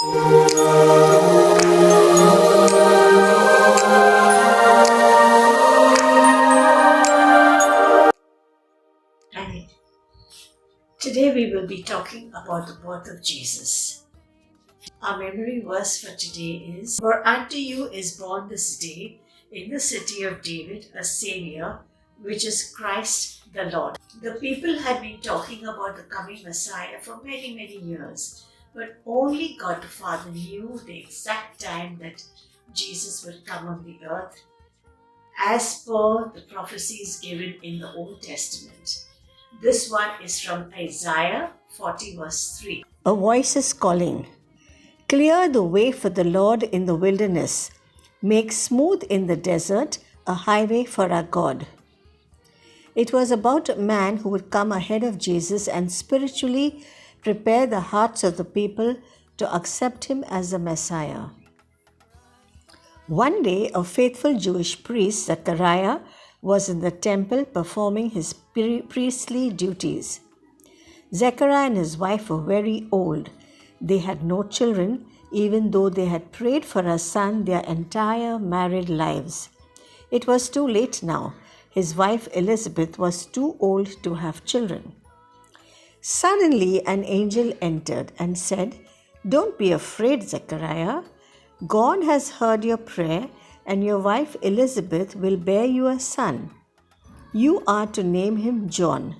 Hi. Today we will be talking about the birth of Jesus. Our memory verse for today is: For unto you is born this day in the city of David a Savior, which is Christ the Lord. The people had been talking about the coming Messiah for many, many years, but only God the Father knew the exact time that Jesus would come on the earth as per the prophecies given in the Old Testament. This one is from Isaiah 40, verse 3. A voice is calling, Clear the way for the Lord in the wilderness, make smooth in the desert a highway for our God. It was about a man who would come ahead of Jesus and spiritually prepare the hearts of the people to accept him as the Messiah. One day, a faithful Jewish priest, Zechariah, was in the temple performing his priestly duties. Zechariah and his wife were very old. They had no children, even though they had prayed for a son their entire married lives. It was too late now. His wife Elizabeth was too old to have children. Suddenly, an angel entered and said, Don't be afraid, Zechariah. God has heard your prayer, and your wife Elizabeth will bear you a son. You are to name him John.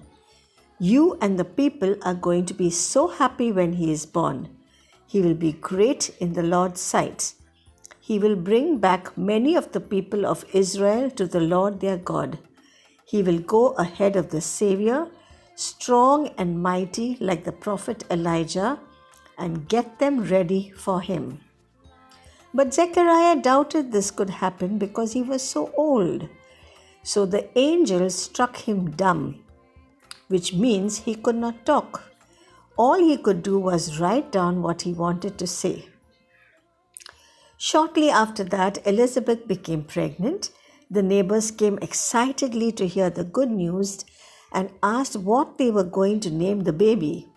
You and the people are going to be so happy when he is born. He will be great in the Lord's sight. He will bring back many of the people of Israel to the Lord their God. He will go ahead of the Savior, strong and mighty like the prophet Elijah, and get them ready for him. But Zechariah doubted this could happen because he was so old. So the angel struck him dumb, which means he could not talk. All he could do was write down what he wanted to say. Shortly after that, Elizabeth became pregnant. The neighbors came excitedly to hear the good news and asked what they were going to name the baby.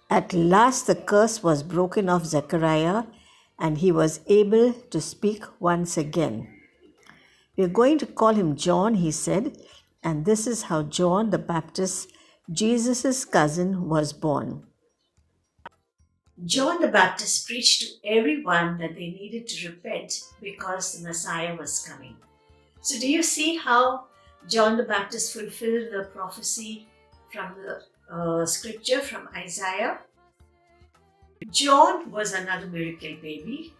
At last, the curse was broken off Zechariah, and he was able to speak once again. We're going to call him John, he said, and this is how John the Baptist, Jesus' cousin, was born. John the Baptist preached to everyone that they needed to repent because the Messiah was coming. So, do you see how John the Baptist fulfilled the prophecy from the scripture from Isaiah? John was another miracle baby,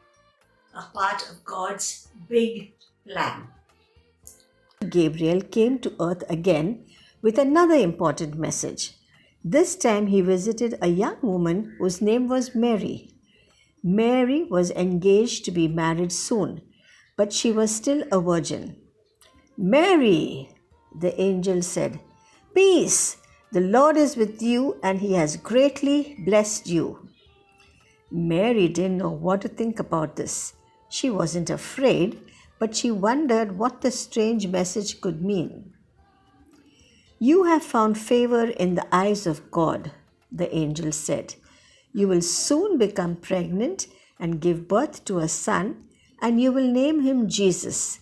a part of God's big plan. Gabriel came to earth again with another important message. This time he visited a young woman whose name was Mary. Mary was engaged to be married soon, but she was still a virgin. Mary, the angel said, Peace, the Lord is with you and he has greatly blessed you. Mary didn't know what to think about this. She wasn't afraid, but she wondered what the strange message could mean. You have found favor in the eyes of God, the angel said. You will soon become pregnant and give birth to a son, and you will name him Jesus.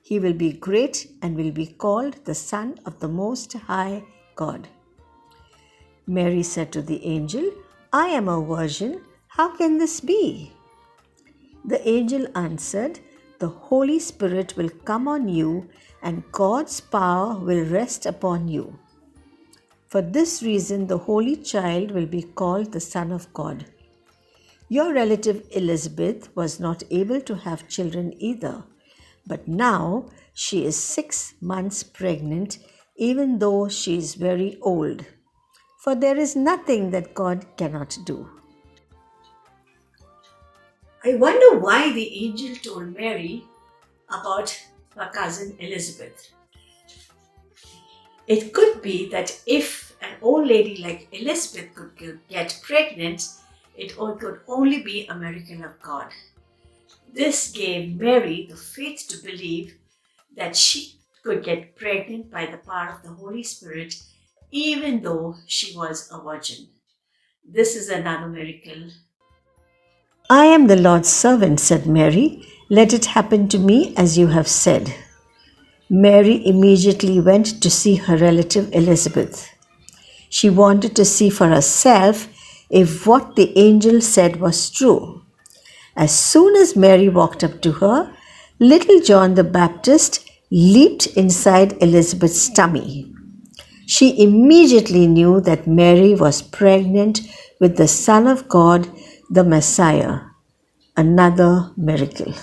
He will be great and will be called the Son of the Most High God. Mary said to the angel, I am a virgin. How can this be? The angel answered, The Holy Spirit will come on you, and God's power will rest upon you. For this reason, the Holy Child will be called the Son of God. Your relative Elizabeth was not able to have children either, but now she is 6 months pregnant, even though she is very old. For there is nothing that God cannot do. I wonder why the angel told Mary about her cousin Elizabeth. It could be that if an old lady like Elizabeth could get pregnant, it could only be a miracle of God. This gave Mary the faith to believe that she could get pregnant by the power of the Holy Spirit, even though she was a virgin. This is another miracle. "I am the Lord's servant," said Mary. "Let it happen to me as you have said." Mary immediately went to see her relative Elizabeth. She wanted to see for herself if what the angel said was true. As soon as Mary walked up to her, little John the Baptist leaped inside Elizabeth's tummy. She immediately knew that Mary was pregnant with the Son of God, the Messiah. Another miracle.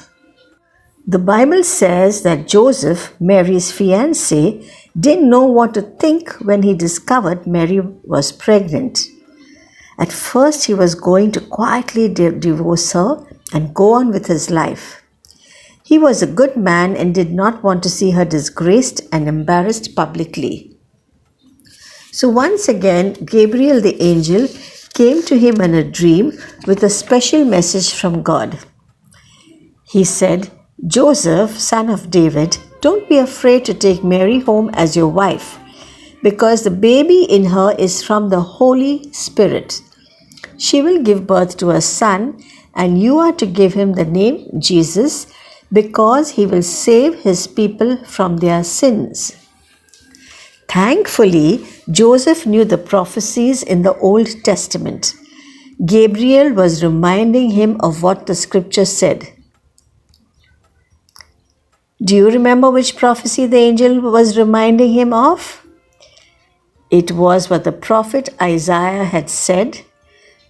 The Bible says that Joseph, Mary's fiancé, didn't know what to think when he discovered Mary was pregnant. At first, he was going to quietly divorce her and go on with his life. He was a good man and did not want to see her disgraced and embarrassed publicly. So once again, Gabriel the angel came to him in a dream with a special message from God. He said, "Joseph, son of David, don't be afraid to take Mary home as your wife, because the baby in her is from the Holy Spirit. She will give birth to a son, and you are to give him the name Jesus, because he will save his people from their sins." Thankfully, Joseph knew the prophecies in the Old Testament. Gabriel was reminding him of what the scripture said. Do you remember which prophecy the angel was reminding him of? It was what the prophet Isaiah had said.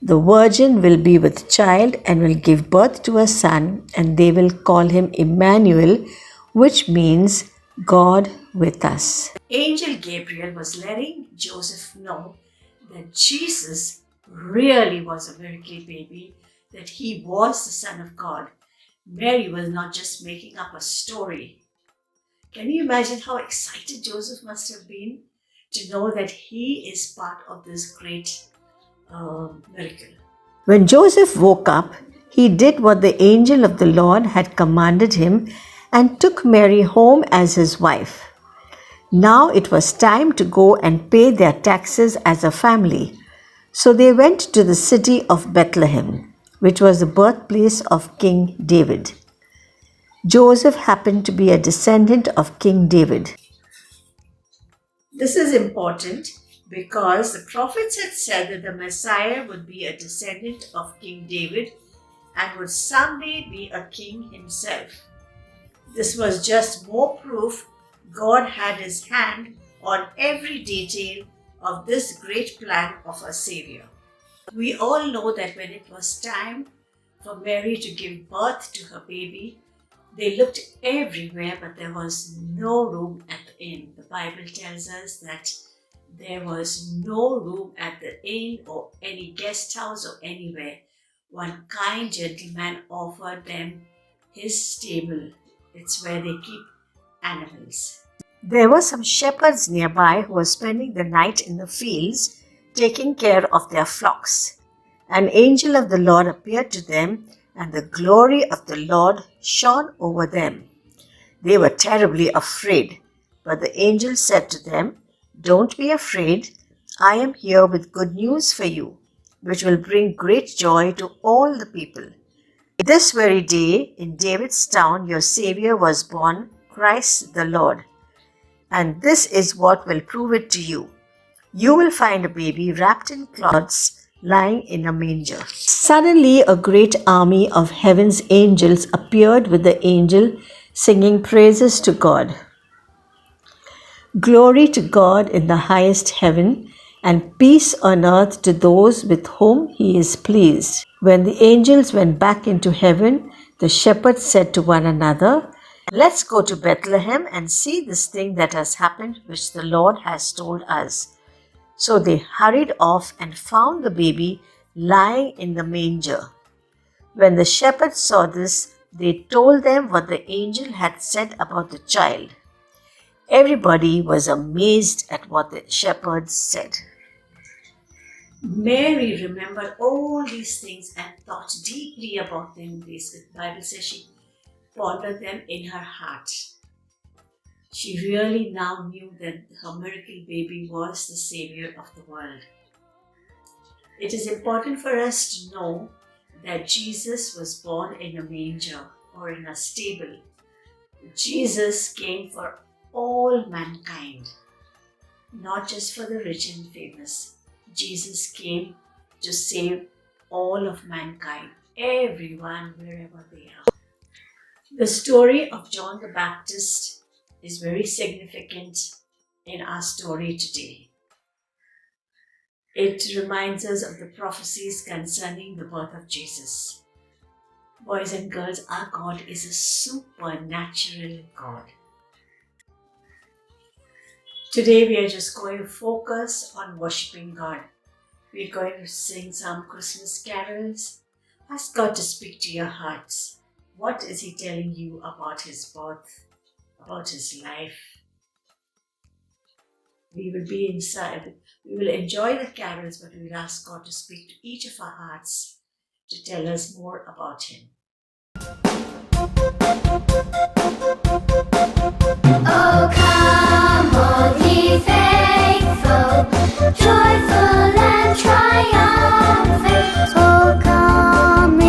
The virgin will be with child and will give birth to a son, and they will call him Emmanuel, which means God with us. Angel Gabriel was letting Joseph know that Jesus really was a miracle baby, that he was the Son of God. Mary was not just making up a story. Can you imagine how excited Joseph must have been to know that he is part of this great miracle? When Joseph woke up, he did what the angel of the Lord had commanded him and took Mary home as his wife. Now it was time to go and pay their taxes as a family. So they went to the city of Bethlehem, which was the birthplace of King David. Joseph happened to be a descendant of King David. This is important because the prophets had said that the Messiah would be a descendant of King David and would someday be a king himself. This was just more proof God had his hand on every detail of this great plan of a Savior. We all know that when it was time for Mary to give birth to her baby, they looked everywhere, but there was no room at the inn. The Bible tells us that there was no room at the inn or any guest house or anywhere. One kind gentleman offered them his stable. It's where they keep animals. There were some shepherds nearby who were spending the night in the fields, taking care of their flocks. An angel of the Lord appeared to them, and the glory of the Lord shone over them. They were terribly afraid, but the angel said to them, "Don't be afraid. I am here with good news for you, which will bring great joy to all the people. This very day in David's town your Savior was born, Christ the Lord. And this is what will prove it to you. You will find a baby wrapped in cloths, lying in a manger." Suddenly, a great army of heaven's angels appeared with the angel, singing praises to God. "Glory to God in the highest heaven, and peace on earth to those with whom he is pleased." When the angels went back into heaven, the shepherds said to one another, "Let's go to Bethlehem and see this thing that has happened, which the Lord has told us." So they hurried off and found the baby lying in the manger. When the shepherds saw this, they told them what the angel had said about the child. Everybody was amazed at what the shepherds said. Mary remembered all these things and thought deeply about them. The Bible says she pondered them in her heart. She really now knew that her miracle baby was the Savior of the world. It is important for us to know that Jesus was born in a manger or in a stable. Jesus came for all mankind, not just for the rich and famous. Jesus came to save all of mankind, everyone, wherever they are. The story of John the Baptist is very significant in our story today. It reminds us of the prophecies concerning the birth of Jesus. Boys and girls, our God is a supernatural God. Today we are just going to focus on worshiping God. We're going to sing some Christmas carols. Ask God to speak to your hearts. What is He telling you about His birth, about His life? We will be inside. We will enjoy the carols, but we will ask God to speak to each of our hearts to tell us more about Him. Oh, come, all ye faithful, joyful and triumphant. Oh, come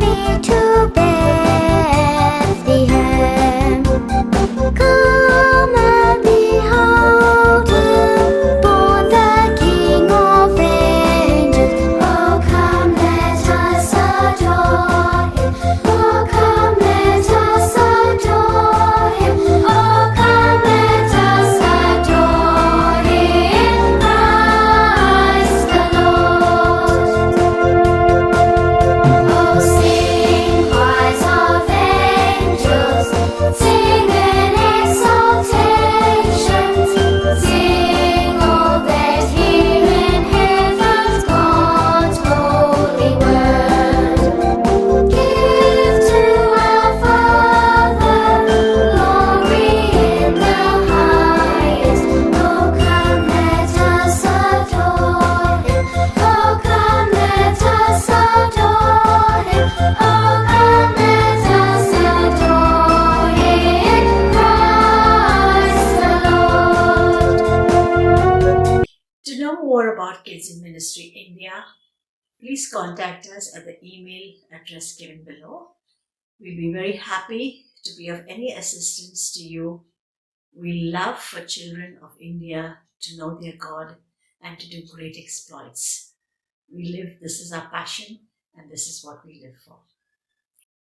ye to Bethlehem. Come and behold Him, born the King of angels. Oh, come, let us adore Him. Oh, come, let us adore Him. Oh, come, let us adore Him, Christ the Lord. Oh, sing choirs of angels, sing in exaltation, sing all that hear in heaven's God's holy word. Give to our Father glory in the highest. Oh, come, let us adore Him. Oh, come, let us adore Him. Oh, come, let us adore Him, Christ the Lord. To know more about Kids in Ministry India, please contact us at the email address given below. We'll be very happy to be of any assistance to you. We love for children of India to know their God and to do great exploits. This is our passion, and this is what we live for.